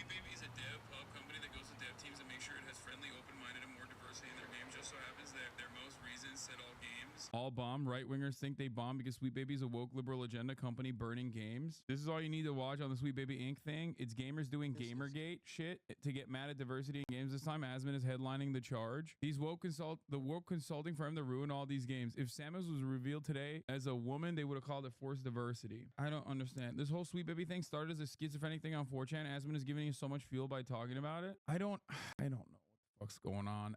Sweet Baby is a dev pub company that goes to dev teams and makes sure it has friendly, open-minded, and more diversity in their games. Just so happens that their most reasons said all games. All bomb. Right-wingers think they bomb because Sweet Baby is a woke liberal agenda company burning games. This is all you need to watch on the Sweet Baby Inc. thing. It's gamers doing GamerGate shit to get mad at diversity in games. This time, Asmon is headlining the charge. The woke consulting firm that ruined all these games. If Samus was revealed today as a woman, they would have called it forced diversity. I don't understand. This whole Sweet Baby thing started as a schizophrenic thing on 4chan. Asmon is giving you so much fuel by talking about it. I don't know what the fuck's going on.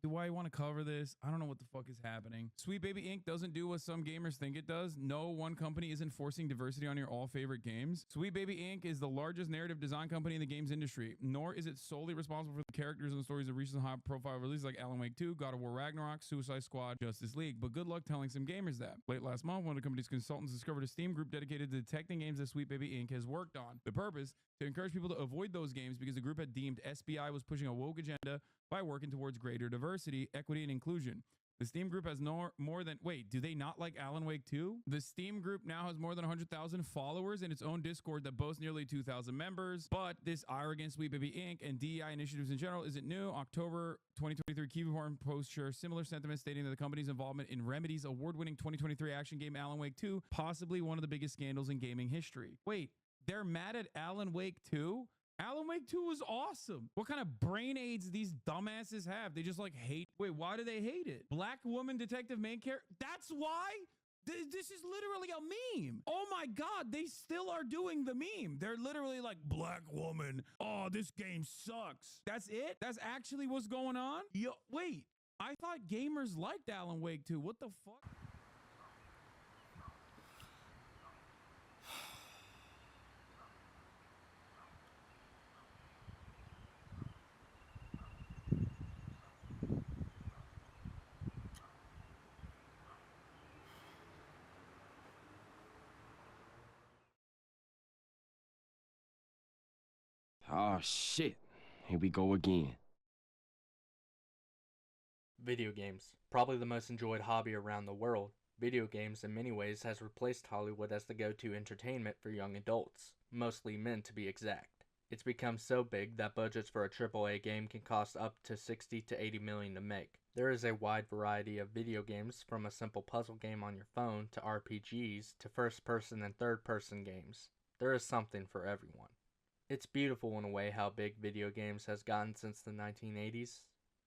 Do I want to cover this? I don't know what the fuck is happening. Sweet Baby Inc. doesn't do what some gamers think it does. No one company isn't forcing diversity on your all favorite games. Sweet Baby Inc. is the largest narrative design company in the games industry, nor is it solely responsible for the characters and stories of recent high profile releases like Alan Wake 2, God of War Ragnarok, Suicide Squad, Justice League. But good luck telling some gamers that. Late last month, one of the company's consultants discovered a Steam group dedicated to detecting games that Sweet Baby Inc. has worked on. The purpose? To encourage people to avoid those games because the group had deemed SBI was pushing a woke agenda by working towards greater diversity, equity, and inclusion. The Steam group has more than... Wait, do they not like Alan Wake 2? The Steam group now has more than 100,000 followers in its own Discord that boasts nearly 2,000 members. But this ire against Sweet Baby Inc. and DEI initiatives in general isn't new. October 2023, Keyboard post shares similar sentiment, stating that the company's involvement in Remedy's award-winning 2023 action game Alan Wake 2, possibly one of the biggest scandals in gaming history. Wait, they're mad at Alan Wake 2? Alan Wake 2 was awesome. What kind of brain aids these dumbasses have? They just like hate. Wait, why do they hate it? Black woman detective main character. That's why? This is literally a meme. Oh my God, they still are doing the meme. They're literally like, black woman. Oh, this game sucks. That's it? That's actually what's going on? Yo, wait, I thought gamers liked Alan Wake 2. What the fuck? Oh shit, here we go again. Video games, probably the most enjoyed hobby around the world. Video games in many ways has replaced Hollywood as the go-to entertainment for young adults, mostly men to be exact. It's become so big that budgets for a AAA game can cost up to 60 to 80 million to make. There is a wide variety of video games, from a simple puzzle game on your phone to RPGs to first-person and third-person games. There is something for everyone. It's beautiful in a way how big video games has gotten since the 1980s,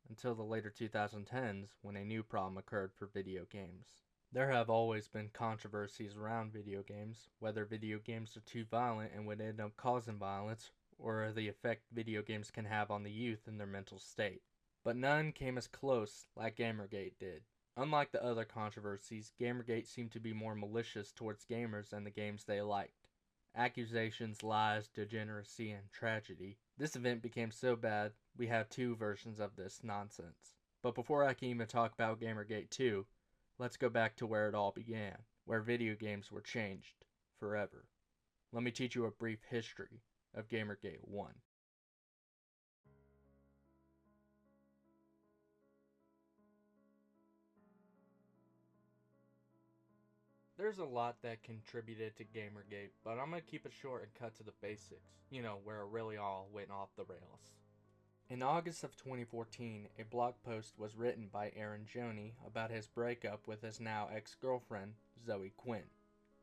until the later 2010s when a new problem occurred for video games. There have always been controversies around video games, whether video games are too violent and would end up causing violence, or the effect video games can have on the youth and their mental state. But none came as close like GamerGate did. Unlike the other controversies, GamerGate seemed to be more malicious towards gamers and the games they liked. Accusations, lies, degeneracy, and tragedy. This event became so bad, we have two versions of this nonsense. But before I can even talk about GamerGate 2, let's go back to where it all began, where video games were changed forever. Let me teach you a brief history of GamerGate 1. There's a lot that contributed to Gamergate, but I'm going to keep it short and cut to the basics, where it really all went off the rails. In August of 2014, a blog post was written by Aaron Joney about his breakup with his now ex-girlfriend, Zoe Quinn.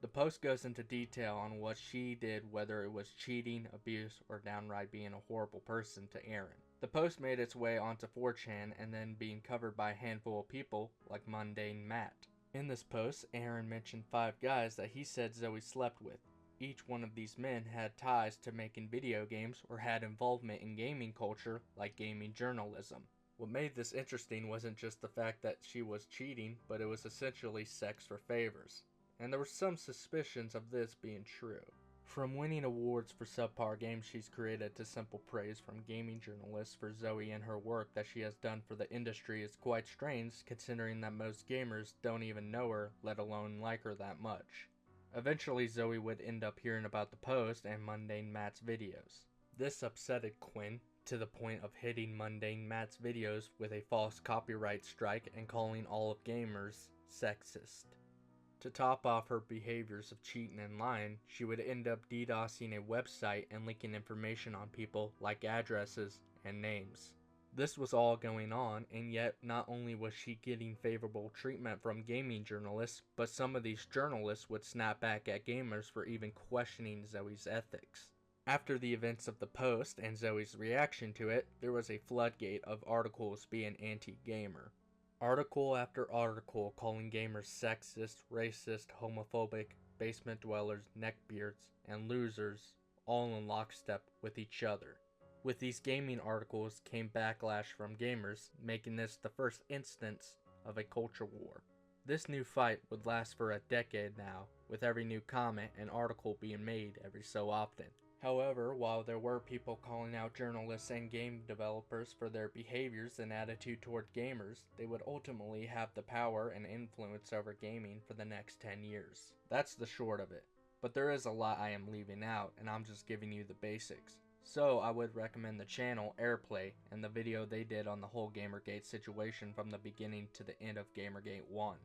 The post goes into detail on what she did, whether it was cheating, abuse, or downright being a horrible person to Aaron. The post made its way onto 4chan and then being covered by a handful of people like Mundane Matt. In this post, Aaron mentioned 5 guys that he said Zoe slept with. Each one of these men had ties to making video games or had involvement in gaming culture, like gaming journalism. What made this interesting wasn't just the fact that she was cheating, but it was essentially sex for favors. And there were some suspicions of this being true. From winning awards for subpar games she's created to simple praise from gaming journalists for Zoe and her work that she has done for the industry is quite strange, considering that most gamers don't even know her, let alone like her that much. Eventually Zoe would end up hearing about the post and Mundane Matt's videos. This upsetted Quinn to the point of hitting Mundane Matt's videos with a false copyright strike and calling all of gamers sexist. To top off her behaviors of cheating and lying, she would end up DDoSing a website and leaking information on people like addresses and names. This was all going on, and yet not only was she getting favorable treatment from gaming journalists, but some of these journalists would snap back at gamers for even questioning Zoe's ethics. After the events of the post and Zoe's reaction to it, there was a floodgate of articles being anti-gamer. Article after article calling gamers sexist, racist, homophobic, basement dwellers, neckbeards, and losers, all in lockstep with each other. With these gaming articles came backlash from gamers, making this the first instance of a culture war. This new fight would last for a decade now, with every new comment and article being made every so often. However, while there were people calling out journalists and game developers for their behaviors and attitude toward gamers, they would ultimately have the power and influence over gaming for the next 10 years. That's the short of it. But there is a lot I am leaving out, and I'm just giving you the basics. So I would recommend the channel Airplay and the video they did on the whole GamerGate situation from the beginning to the end of GamerGate 1.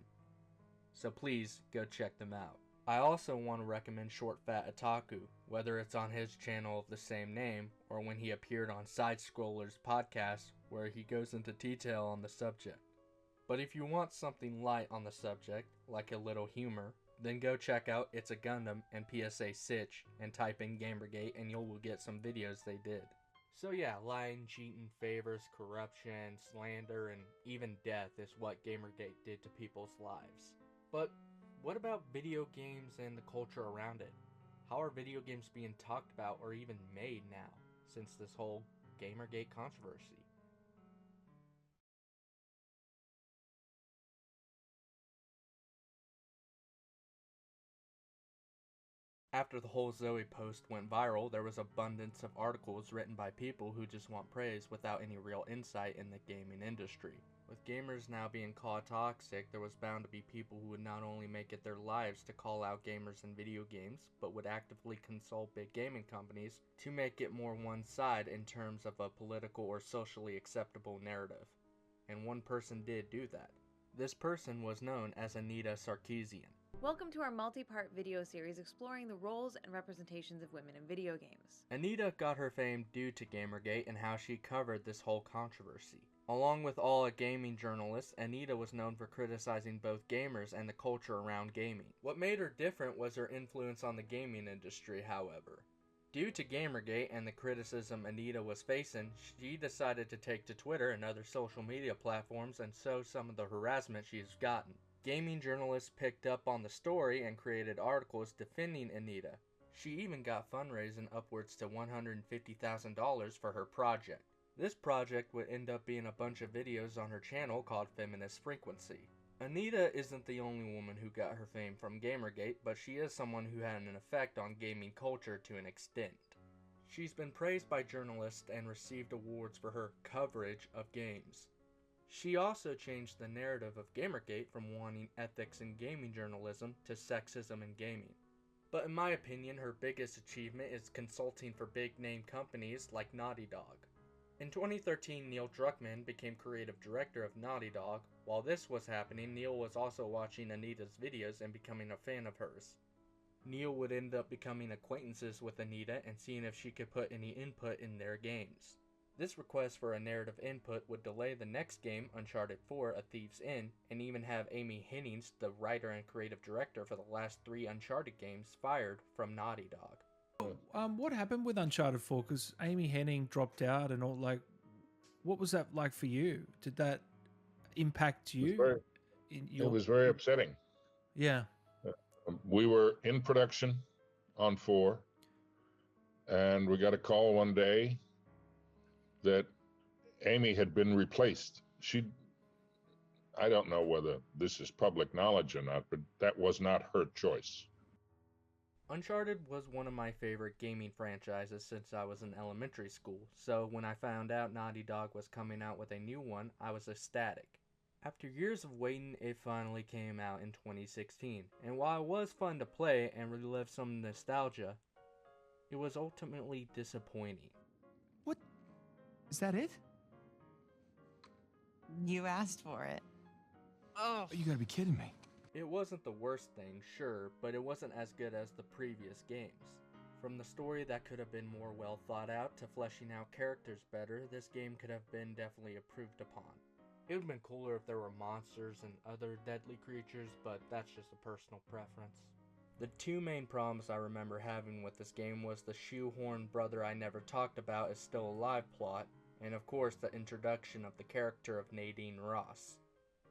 So please go check them out. I also want to recommend Short Fat Otaku, whether it's on his channel of the same name or when he appeared on Side Scrollers podcast where he goes into detail on the subject. But if you want something light on the subject, like a little humor, then go check out It's a Gundam and PSA Sitch and type in GamerGate and you will get some videos they did. So yeah, lying, cheating, favors, corruption, slander, and even death is what GamerGate did to people's lives. But what about video games and the culture around it? How are video games being talked about or even made now, since this whole GamerGate controversy? After the whole Zoe post went viral, there was abundance of articles written by people who just want praise without any real insight in the gaming industry. With gamers now being called toxic, there was bound to be people who would not only make it their lives to call out gamers in video games, but would actively consult big gaming companies to make it more one side in terms of a political or socially acceptable narrative. And one person did do that. This person was known as Anita Sarkeesian. Welcome to our multi-part video series exploring the roles and representations of women in video games. Anita got her fame due to GamerGate and how she covered this whole controversy. Along with all gaming journalists, Anita was known for criticizing both gamers and the culture around gaming. What made her different was her influence on the gaming industry, however. Due to GamerGate and the criticism Anita was facing, she decided to take to Twitter and other social media platforms and show some of the harassment she's gotten. Gaming journalists picked up on the story and created articles defending Anita. She even got fundraising upwards to $150,000 for her project. This project would end up being a bunch of videos on her channel called Feminist Frequency. Anita isn't the only woman who got her fame from GamerGate, but she is someone who had an effect on gaming culture to an extent. She's been praised by journalists and received awards for her coverage of games. She also changed the narrative of GamerGate from wanting ethics in gaming journalism to sexism in gaming. But in my opinion, her biggest achievement is consulting for big-name companies like Naughty Dog. In 2013, Neil Druckmann became creative director of Naughty Dog. While this was happening, Neil was also watching Anita's videos and becoming a fan of hers. Neil would end up becoming acquaintances with Anita and seeing if she could put any input in their games. This request for a narrative input would delay the next game, Uncharted 4: A Thief's End, and even have Amy Hennig, the writer and creative director for the last 3 Uncharted games, fired from Naughty Dog. What happened with Uncharted 4? Because Amy Hennig dropped out and all. Like, what was that like for you? Did that impact you? It was very upsetting. Yeah. We were in production on 4, and we got a call one day that Amy had been replaced. I don't know whether this is public knowledge or not, but that was not her choice. Uncharted was one of my favorite gaming franchises since I was in elementary school, so when I found out Naughty Dog was coming out with a new one, I was ecstatic. After years of waiting, it finally came out in 2016, and while it was fun to play and relive some nostalgia, it was ultimately disappointing. What? Is that it? You asked for it. Oh, you gotta be kidding me. It wasn't the worst thing, sure, but it wasn't as good as the previous games. From the story that could have been more well thought out to fleshing out characters better, this game could have been definitely improved upon. It would have been cooler if there were monsters and other deadly creatures, but that's just a personal preference. The two main problems I remember having with this game was the shoehorn brother I never talked about is still alive plot, and of course the introduction of the character of Nadine Ross.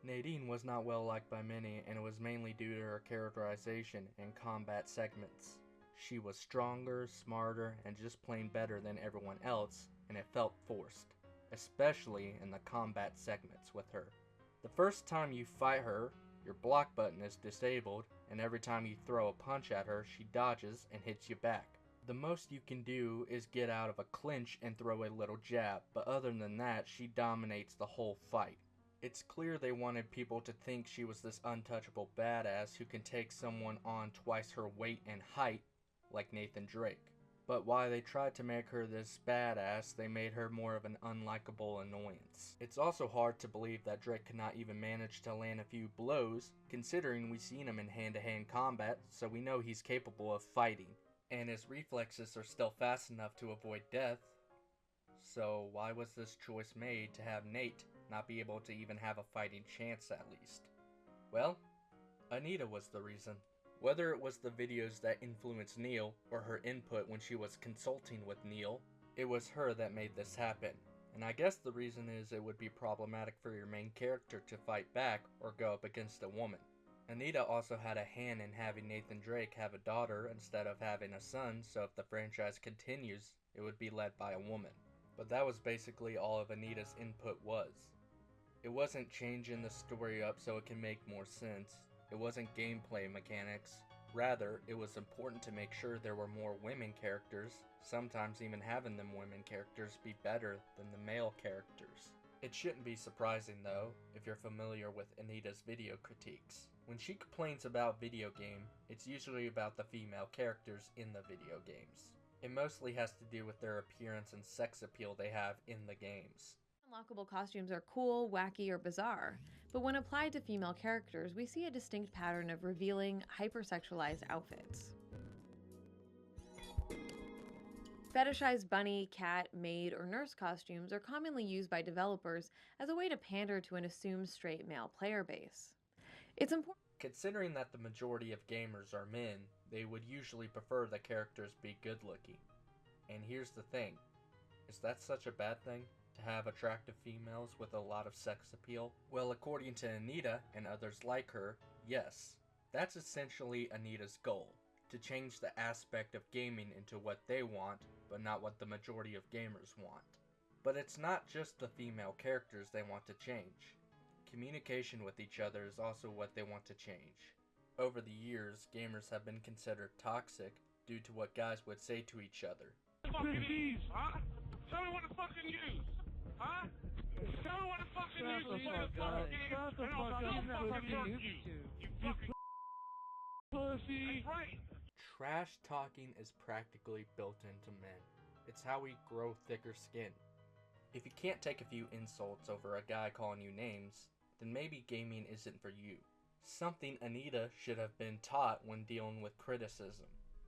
Nadine was not well liked by many, and it was mainly due to her characterization and combat segments. She was stronger, smarter, and just plain better than everyone else, and it felt forced, especially in the combat segments with her. The first time you fight her, your block button is disabled, and every time you throw a punch at her, she dodges and hits you back. The most you can do is get out of a clinch and throw a little jab, but other than that, she dominates the whole fight. It's clear they wanted people to think she was this untouchable badass who can take someone on twice her weight and height, like Nathan Drake. But while they tried to make her this badass, they made her more of an unlikable annoyance. It's also hard to believe that Drake could not even manage to land a few blows, considering we've seen him in hand-to-hand combat, so we know he's capable of fighting. And his reflexes are still fast enough to avoid death. So why was this choice made to have Nate not be able to even have a fighting chance at least? Well, Anita was the reason. Whether it was the videos that influenced Neil or her input when she was consulting with Neil, it was her that made this happen. And I guess the reason is it would be problematic for your main character to fight back or go up against a woman. Anita also had a hand in having Nathan Drake have a daughter instead of having a son, so if the franchise continues, it would be led by a woman. But that was basically all of Anita's input was. It wasn't changing the story up so it can make more sense. It wasn't gameplay mechanics. Rather, it was important to make sure there were more women characters, sometimes even having them women characters be better than the male characters. It shouldn't be surprising though, if you're familiar with Anita's video critiques. When she complains about video game, it's usually about the female characters in the video games. It mostly has to do with their appearance and sex appeal they have in the games. Unlockable costumes are cool, wacky, or bizarre, but when applied to female characters, we see a distinct pattern of revealing, hypersexualized outfits. Fetishized bunny, cat, maid, or nurse costumes are commonly used by developers as a way to pander to an assumed straight male player base. It's important. Considering that the majority of gamers are men, they would usually prefer the characters be good looking. And here's the thing, is that such a bad thing? To have attractive females with a lot of sex appeal? Well, according to Anita and others like her, yes. That's essentially Anita's goal, to change the aspect of gaming into what they want, but not what the majority of gamers want. But it's not just the female characters they want to change. Communication with each other is also what they want to change. Over the years, gamers have been considered toxic due to what guys would say to each other. Fucking use, huh? Tell me what to fucking use, huh? Tell me what to fucking use to play this fucking game, and I'll fucking murk you. You fucking pussy. That's right. Trash talking is practically built into men. It's how we grow thicker skin. If you can't take a few insults over a guy calling you names, then maybe gaming isn't for you. Something Anita should have been taught when dealing with criticism.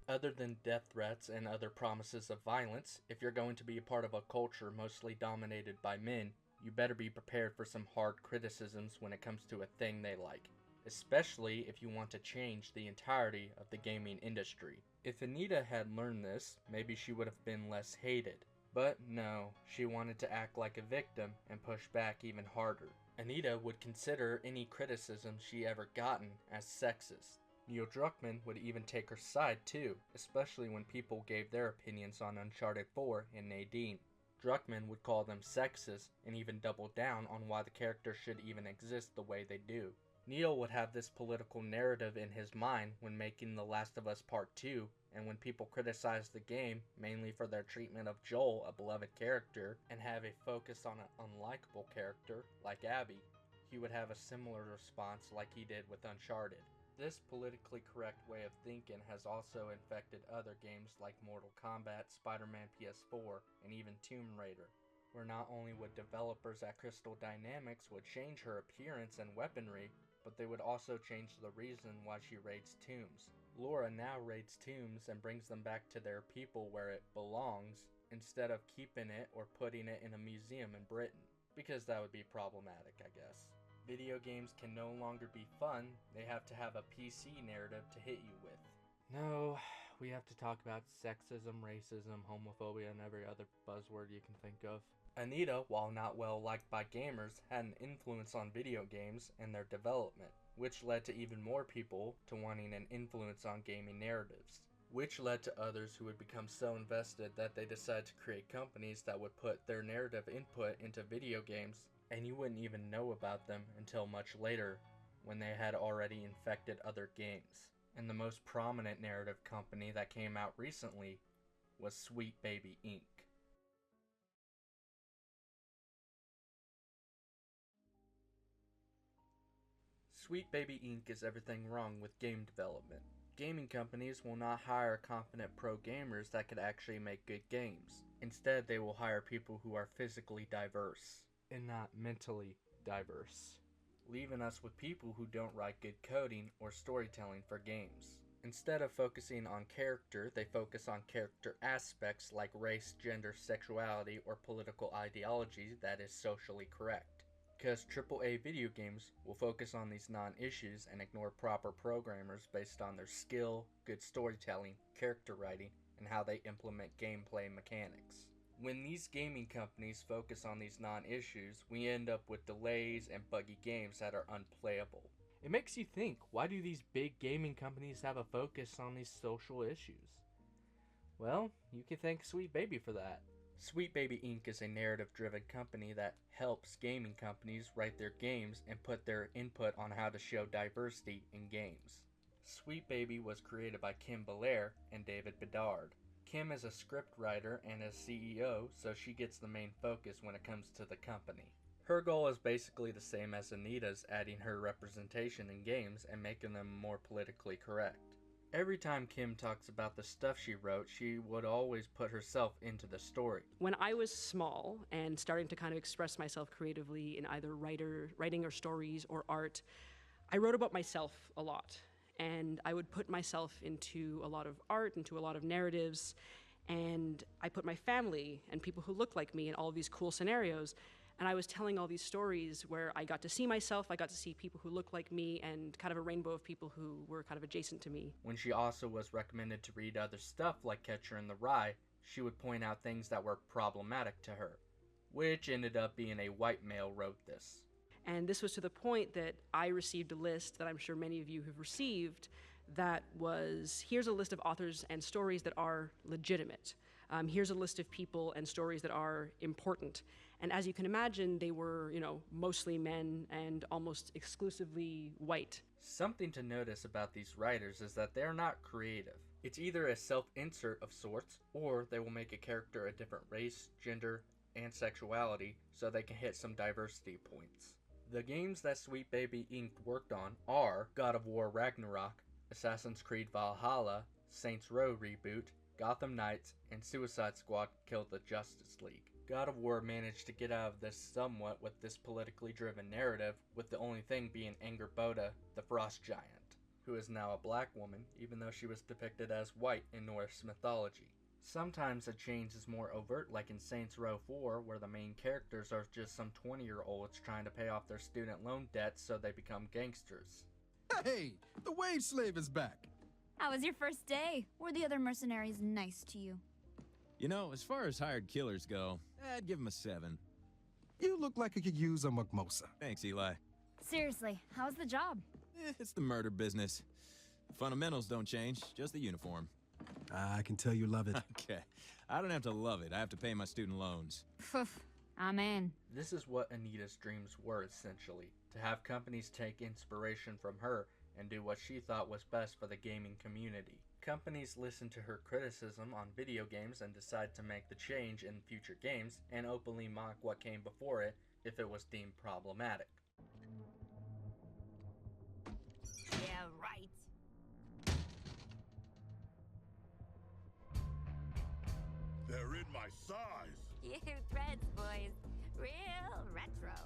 Other than death threats and other promises of violence, if you're going to be a part of a culture mostly dominated by men, you better be prepared for some hard criticisms when it comes to a thing they like. Especially if you want to change the entirety of the gaming industry. If Anita had learned this, maybe she would have been less hated. But no, she wanted to act like a victim and push back even harder. Anita would consider any criticism she ever gotten as sexist. Neil Druckmann would even take her side too, especially when people gave their opinions on Uncharted 4 and Nadine. Druckmann would call them sexist and even double down on why the characters should even exist the way they do. Neil would have this political narrative in his mind when making The Last of Us Part 2, and when people criticized the game, mainly for their treatment of Joel, a beloved character, and have a focus on an unlikable character, like Abby, he would have a similar response like he did with Uncharted. This politically correct way of thinking has also infected other games like Mortal Kombat, Spider-Man PS4, and even Tomb Raider, where not only would developers at Crystal Dynamics would change her appearance and weaponry, but they would also change the reason why she raids tombs. Laura now raids tombs and brings them back to their people where it belongs, instead of keeping it or putting it in a museum in Britain, because that would be problematic, I guess. Video games can no longer be fun, they have to have a PC narrative to hit you with. No, we have to talk about sexism, racism, homophobia, and every other buzzword you can think of. Anita, while not well liked by gamers, had an influence on video games and their development, which led to even more people to wanting an influence on gaming narratives, which led to others who would become so invested that they decided to create companies that would put their narrative input into video games, and you wouldn't even know about them until much later, when they had already infected other games. And the most prominent narrative company that came out recently was Sweet Baby Inc. Sweet Baby Inc. is everything wrong with game development. Gaming companies will not hire confident pro gamers that could actually make good games. Instead, they will hire people who are physically diverse and not mentally diverse, leaving us with people who don't write good coding or storytelling for games. Instead of focusing on character, they focus on character aspects like race, gender, sexuality, or political ideology that is socially correct. Because AAA video games will focus on these non-issues and ignore proper programmers based on their skill, good storytelling, character writing, and how they implement gameplay mechanics. When these gaming companies focus on these non-issues, we end up with delays and buggy games that are unplayable. It makes you think, why do these big gaming companies have a focus on these social issues? Well, you can thank Sweet Baby for that. Sweet Baby Inc. is a narrative-driven company that helps gaming companies write their games and put their input on how to show diversity in games. Sweet Baby was created by Kim Belair and David Bedard. Kim is a script writer and a CEO, so she gets the main focus when it comes to the company. Her goal is basically the same as Anita's, adding her representation in games and making them more politically correct. Every time Kim talks about the stuff she wrote, she would always put herself into the story. When I was small and starting to kind of express myself creatively in either writing or stories or art, I wrote about myself a lot. And I would put myself into a lot of art, into a lot of narratives, and I put my family and people who look like me in all of these cool scenarios. And I was telling all these stories where I got to see myself, I got to see people who look like me, and kind of a rainbow of people who were kind of adjacent to me. When she also was recommended to read other stuff like Catcher in the Rye, she would point out things that were problematic to her, which ended up being a white male wrote this. And this was to the point that I received a list that I'm sure many of you have received that was, here's a list of authors and stories that are legitimate. Here's a list of people and stories that are important. And as you can imagine, they were, mostly men and almost exclusively white. Something to notice about these writers is that they're not creative. It's either a self-insert of sorts, or they will make a character a different race, gender, and sexuality so they can hit some diversity points. The games that Sweet Baby Inc. worked on are God of War Ragnarok, Assassin's Creed Valhalla, Saints Row Reboot, Gotham Knights, and Suicide Squad Killed the Justice League. God of War managed to get out of this somewhat with this politically driven narrative, with the only thing being Angrboda, the Frost Giant, who is now a black woman, even though she was depicted as white in Norse mythology. Sometimes the change is more overt, like in Saints Row 4, where the main characters are just some 20-year-olds trying to pay off their student loan debts so they become gangsters. Hey, the wage slave is back! How was your first day? Were the other mercenaries nice to you? You know, as far as hired killers go, I'd give them a 7. You look like you could use a mimosa. Thanks, Eli. Seriously, how's the job? It's the murder business. Fundamentals don't change, just the uniform. I can tell you love it. Okay, I don't have to love it. I have to pay my student loans. Poof, I'm in. This is what Anita's dreams were, essentially. To have companies take inspiration from her and do what she thought was best for the gaming community. Companies listen to her criticism on video games and decide to make the change in future games and openly mock what came before it if it was deemed problematic. Yeah, right. They're in my size. You threads, boys. Real retro.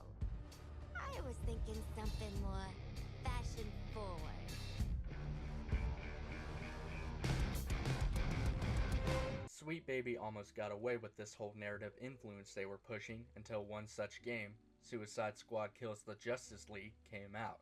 I was thinking something more forward. Sweet Baby almost got away with this whole narrative influence they were pushing until one such game, Suicide Squad Kills the Justice League, came out.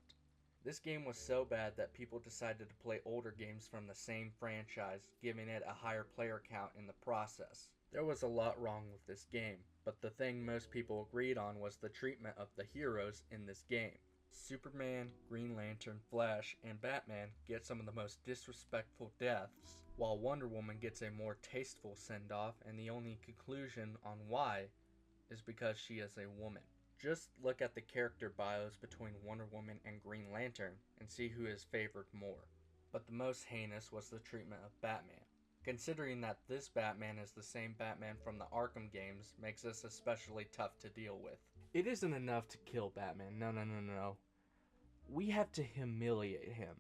This game was so bad that people decided to play older games from the same franchise, giving it a higher player count in the process. There was a lot wrong with this game, but the thing most people agreed on was the treatment of the heroes in this game. Superman, Green Lantern, Flash, and Batman get some of the most disrespectful deaths, while Wonder Woman gets a more tasteful send-off, and the only conclusion on why is because she is a woman. Just look at the character bios between Wonder Woman and Green Lantern and see who is favored more. But the most heinous was the treatment of Batman. Considering that this Batman is the same Batman from the Arkham games makes this especially tough to deal with. It isn't enough to kill Batman, no. We have to humiliate him.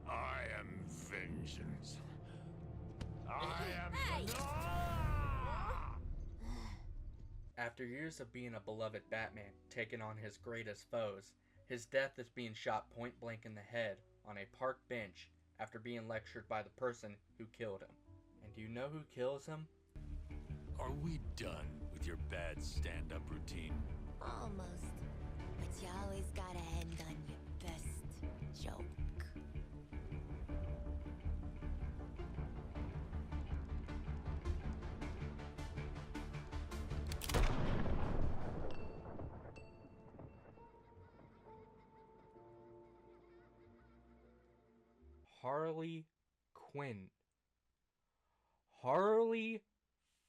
I am vengeance. I am. After years of being a beloved Batman, taking on his greatest foes, his death is being shot point blank in the head on a park bench after being lectured by the person who killed him. And do you know who kills him? Are we done with your bad stand-up routine? Almost. But you always gotta end on your best joke. Harley Quinn. Harley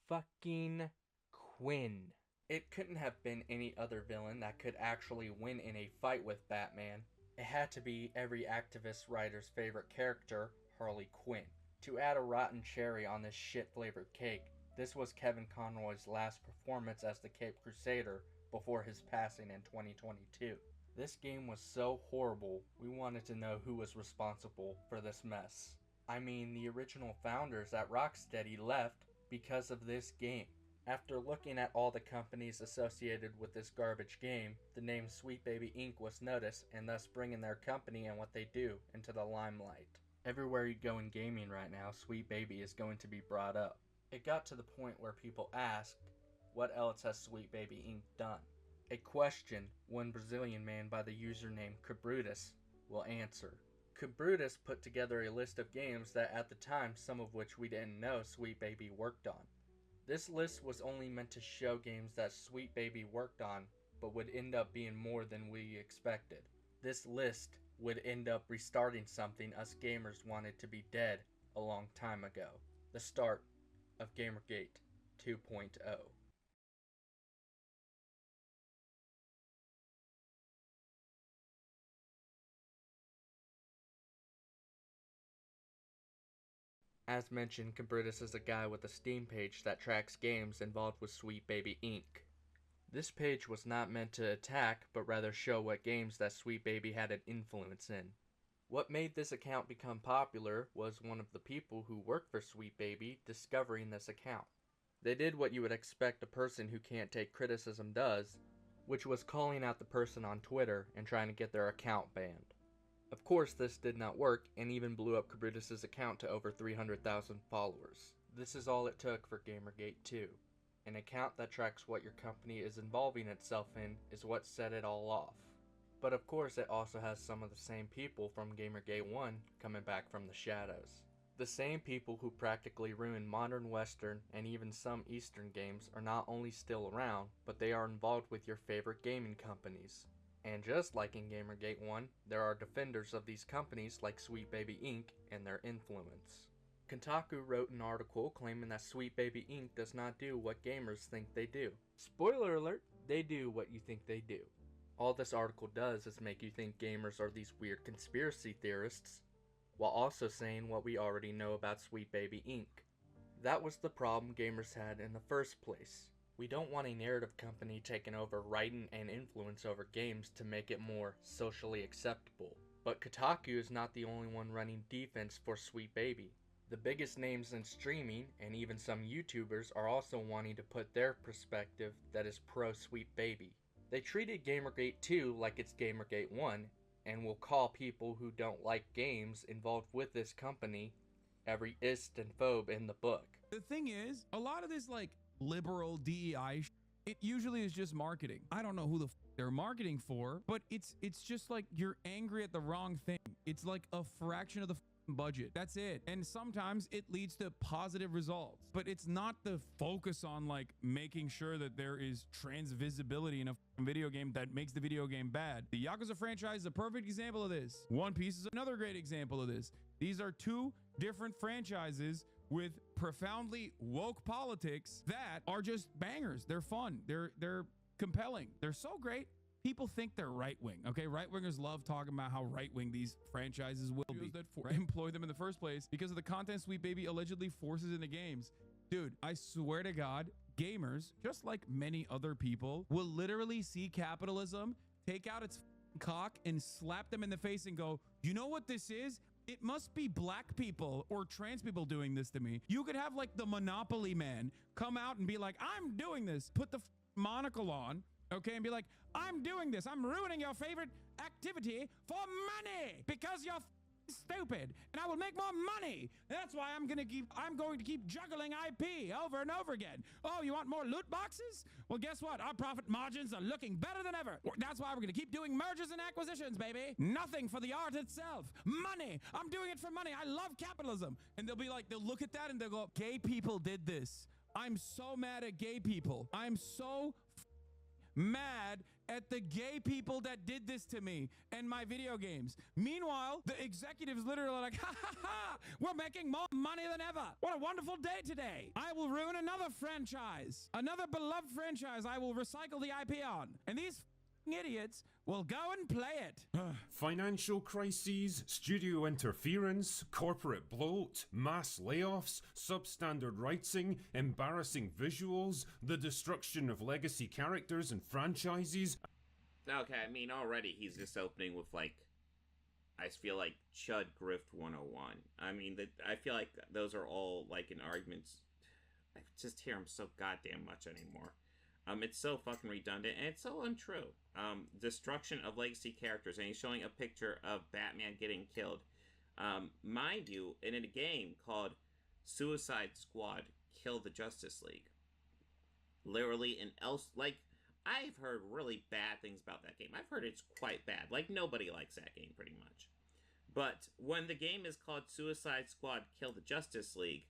fucking Quinn. It couldn't have been any other villain that could actually win in a fight with Batman. It had to be every activist writer's favorite character, Harley Quinn. To add a rotten cherry on this shit-flavored cake, this was Kevin Conroy's last performance as the Cape Crusader before his passing in 2022. This game was so horrible, we wanted to know who was responsible for this mess. I mean, the original founders at Rocksteady left because of this game. After looking at all the companies associated with this garbage game, the name Sweet Baby Inc. was noticed, and thus bringing their company and what they do into the limelight. Everywhere you go in gaming right now, Sweet Baby is going to be brought up. It got to the point where people asked, what else has Sweet Baby Inc. done? A question one Brazilian man by the username Cabrutus will answer. Cabrutus put together a list of games that at the time, some of which we didn't know Sweet Baby worked on. This list was only meant to show games that Sweet Baby worked on, but would end up being more than we expected. This list would end up restarting something us gamers wanted to be dead a long time ago. The start of GamerGate 2.0. As mentioned, Cabrutus is a guy with a Steam page that tracks games involved with Sweet Baby Inc. This page was not meant to attack, but rather show what games that Sweet Baby had an influence in. What made this account become popular was one of the people who worked for Sweet Baby discovering this account. They did what you would expect a person who can't take criticism does, which was calling out the person on Twitter and trying to get their account banned. Of course, this did not work and even blew up Cabrutus' account to over 300,000 followers. This is all it took for GamerGate 2. An account that tracks what your company is involving itself in is what set it all off. But of course, it also has some of the same people from GamerGate 1 coming back from the shadows. The same people who practically ruined modern Western and even some Eastern games are not only still around, but they are involved with your favorite gaming companies. And just like in GamerGate 1, there are defenders of these companies like Sweet Baby Inc. and their influence. Kotaku wrote an article claiming that Sweet Baby Inc. does not do what gamers think they do. Spoiler alert, they do what you think they do. All this article does is make you think gamers are these weird conspiracy theorists, while also saying what we already know about Sweet Baby Inc. That was the problem gamers had in the first place. We don't want a narrative company taking over writing and influence over games to make it more socially acceptable. But Kotaku is not the only one running defense for Sweet Baby. The biggest names in streaming, and even some YouTubers, are also wanting to put their perspective that is pro Sweet Baby. They treated GamerGate 2 like it's GamerGate 1, and will call people who don't like games involved with this company every ist and phobe in the book. The thing is, a lot of this like liberal DEI it usually is just marketing. I don't know who the they're marketing for, but it's just like you're angry at the wrong thing. It's like a fraction of the budget. That's it. And sometimes it leads to positive results, but it's not the focus on like making sure that there is trans visibility in a video game that makes the video game bad. The Yakuza franchise is a perfect example of this. One Piece is another great example of this. These are two different franchises with profoundly woke politics that are just bangers. They're fun. They're compelling. They're so great. People think they're right-wing, okay? Right-wingers love talking about how right-wing these franchises will be. That employ them in the first place because of the content Sweet Baby allegedly forces in the games. Dude, I swear to God, gamers, just like many other people, will literally see capitalism, take out its cock and slap them in the face and go, you know what this is? It must be black people or trans people doing this to me. You could have like the Monopoly man come out and be like, I'm doing this. Put the monocle on, okay, and be like, I'm doing this. I'm ruining your favorite activity for money because you're stupid and I will make more money. That's why I'm going to keep juggling IP over and over again. Oh, you want more loot boxes? Well, guess what? Our profit margins are looking better than ever. That's why we're going to keep doing mergers and acquisitions, baby. Nothing for the art itself. Money. I'm doing it for money. I love capitalism. And they'll be like, they'll look at that and they'll go, gay people did this. I'm so mad at gay people. I'm so mad at the gay people that did this to me and my video games. Meanwhile, the executives literally are like, ha ha ha, we're making more money than ever. What a wonderful day today. I will ruin another franchise, another beloved franchise I will recycle the IP on. And these idiots will go and play it. Financial crises, studio interference, corporate bloat, mass layoffs, substandard writing, embarrassing visuals, the destruction of legacy characters and franchises. Okay, I mean, already he's just opening with, like, I feel like Chud Grift 101. I mean, I feel like those are all, like, in arguments. I just hear them so goddamn much anymore. It's so fucking redundant, and it's so untrue. Destruction of legacy characters, and he's showing a picture of Batman getting killed. Mind you, in a game called Suicide Squad Kill the Justice League. Literally, I've heard really bad things about that game. I've heard it's quite bad. Like, nobody likes that game, pretty much. But when the game is called Suicide Squad Kill the Justice League,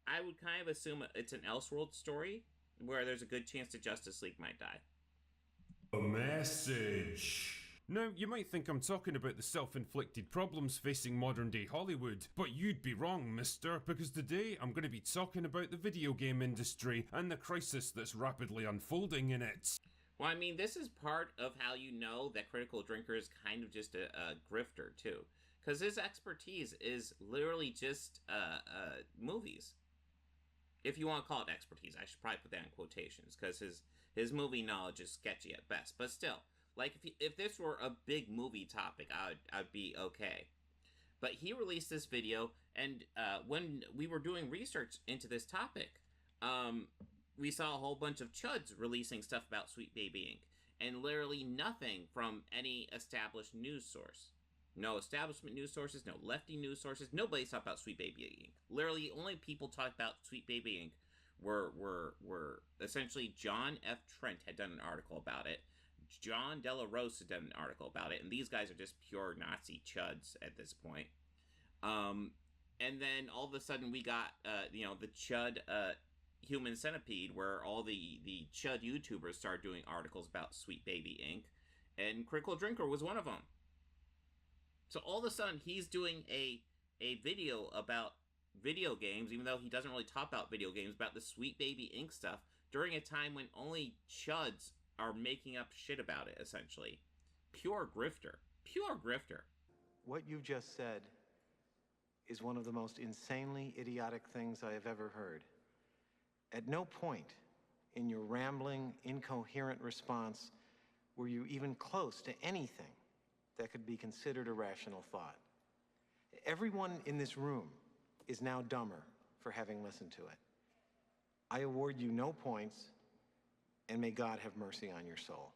I would kind of assume it's an Elseworld story, where there's a good chance the Justice League might die. A message. Now, you might think I'm talking about the self-inflicted problems facing modern-day Hollywood, but you'd be wrong, mister, because today I'm going to be talking about the video game industry and the crisis that's rapidly unfolding in it. Well, I mean, this is part of how you know that Critical Drinker is kind of just a grifter, too. Because his expertise is literally just movies. If you want to call it expertise, I should probably put that in quotations, because his movie knowledge is sketchy at best. But still, like, if this were a big movie topic, I'd be okay. But he released this video, and when we were doing research into this topic, we saw a whole bunch of chuds releasing stuff about Sweet Baby Inc., and literally nothing from any established news source. No establishment news sources, no lefty news sources. Nobody talked about Sweet Baby Inc. Literally, only people talked about Sweet Baby Inc. were essentially John F. Trent had done an article about it. John Della Rose had done an article about it, and these guys are just pure Nazi chuds at this point. And then all of a sudden we got, the chud Human Centipede, where all the chud YouTubers started doing articles about Sweet Baby Inc., and Critical Drinker was one of them. So all of a sudden, he's doing a video about video games, even though he doesn't really talk about video games, about the Sweet Baby Inc. stuff, during a time when only chuds are making up shit about it, essentially. Pure grifter. Pure grifter. What you've just said is one of the most insanely idiotic things I have ever heard. At no point in your rambling, incoherent response were you even close to anything that could be considered a rational thought. Everyone in this room is now dumber for having listened to it. I award you no points, and may God have mercy on your soul.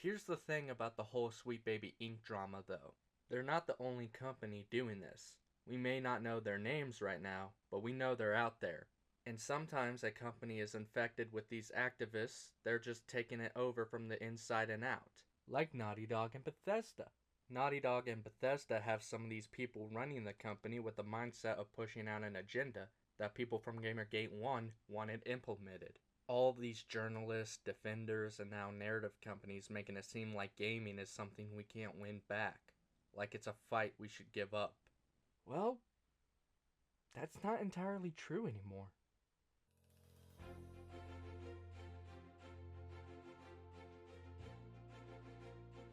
Here's the thing about the whole Sweet Baby Inc. drama though. They're not the only company doing this. We may not know their names right now, but we know they're out there. And sometimes a company is infected with these activists, they're just taking it over from the inside and out. Like Naughty Dog and Bethesda. Naughty Dog and Bethesda have some of these people running the company with the mindset of pushing out an agenda that people from GamerGate 1 wanted implemented. All of these journalists, defenders, and now narrative companies making it seem like gaming is something we can't win back. Like it's a fight we should give up. Well, that's not entirely true anymore.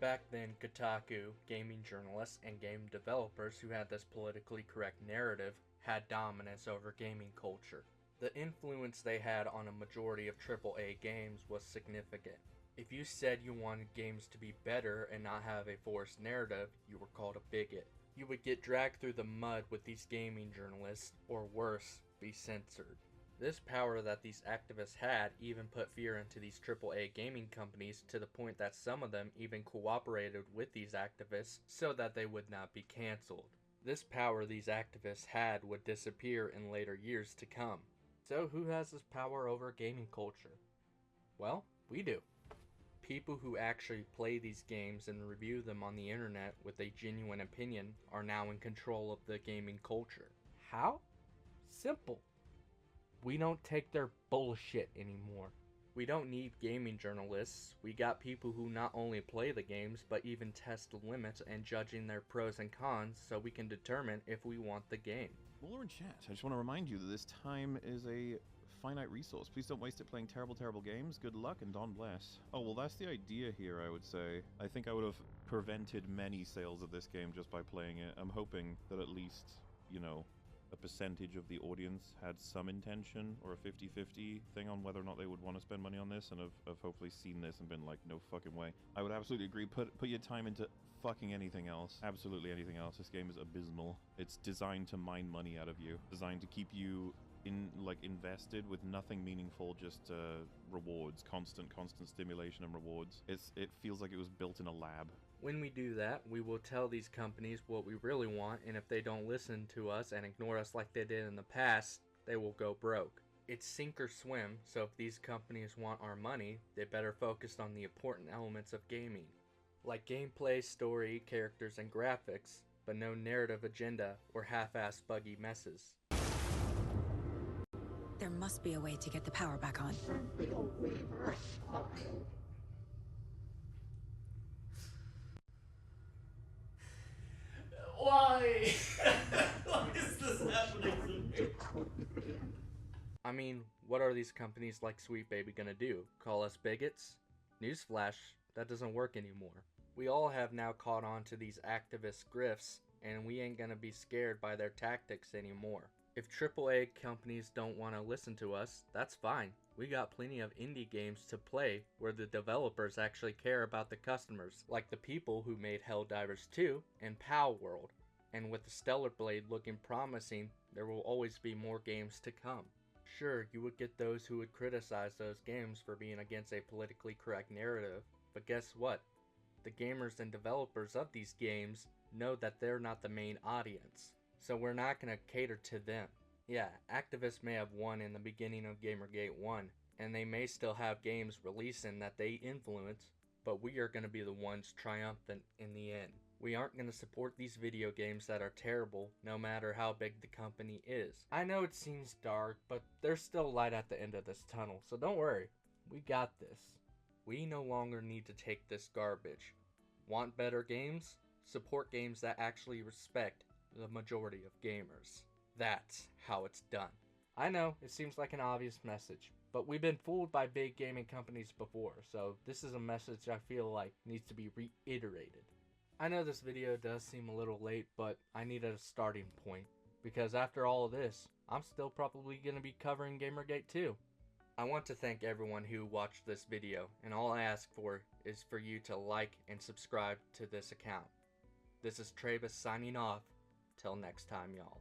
Back then, Kotaku, gaming journalists, and game developers who had this politically correct narrative had dominance over gaming culture. The influence they had on a majority of AAA games was significant. If you said you wanted games to be better and not have a forced narrative, you were called a bigot. You would get dragged through the mud with these gaming journalists, or worse, be censored. This power that these activists had even put fear into these AAA gaming companies to the point that some of them even cooperated with these activists so that they would not be cancelled. This power these activists had would disappear in later years to come. So who has this power over gaming culture? Well, we do. People who actually play these games and review them on the internet with a genuine opinion are now in control of the gaming culture. How? Simple. We don't take their bullshit anymore. We don't need gaming journalists. We got people who not only play the games, but even test the limits and judging their pros and cons so we can determine if we want the game. While we're in chat, I just want to remind you that this time is a finite resource. Please don't waste it playing terrible, terrible games. Good luck and Don bless. Oh, well, that's the idea here, I would say. I think I would have prevented many sales of this game just by playing it. I'm hoping that at least, you know, a percentage of the audience had some intention or a 50-50 thing on whether or not they would want to spend money on this, and have hopefully seen this and been like, no fucking way. I would absolutely agree. Put your time into fucking anything else. Absolutely anything else. This game is abysmal. It's designed to mine money out of you. Designed to keep you invested with nothing meaningful, just rewards, constant stimulation and rewards. It feels like it was built in a lab. When we do that, we will tell these companies what we really want, and if they don't listen to us and ignore us like they did in the past, they will go broke. It's sink or swim, so if these companies want our money, they better focus on the important elements of gaming, like gameplay, story, characters, and graphics, but no narrative agenda or half-assed buggy messes. There must be a way to get the power back on. Why? Why is this happening to me? I mean, what are these companies like Sweet Baby gonna do? Call us bigots? Newsflash, that doesn't work anymore. We all have now caught on to these activist grifts, and we ain't gonna be scared by their tactics anymore. If AAA companies don't want to listen to us, that's fine. We got plenty of indie games to play where the developers actually care about the customers, like the people who made Helldivers 2 and Pal World. And with the Stellar Blade looking promising, there will always be more games to come. Sure, you would get those who would criticize those games for being against a politically correct narrative, but guess what? The gamers and developers of these games know that they're not the main audience. So we're not going to cater to them. Yeah, activists may have won in the beginning of GamerGate 1, and they may still have games releasing that they influence, but we are going to be the ones triumphant in the end. We aren't going to support these video games that are terrible, no matter how big the company is. I know it seems dark, but there's still light at the end of this tunnel, so don't worry. We got this. We no longer need to take this garbage. Want better games? Support games that actually respect the majority of gamers. That's how it's done. I know, it seems like an obvious message, but we've been fooled by big gaming companies before, so this is a message I feel like needs to be reiterated. I know this video does seem a little late, but I needed a starting point, because after all of this, I'm still probably going to be covering GamerGate 2. I want to thank everyone who watched this video, and all I ask for is for you to like and subscribe to this account. This is Travis signing off. Till next time, y'all.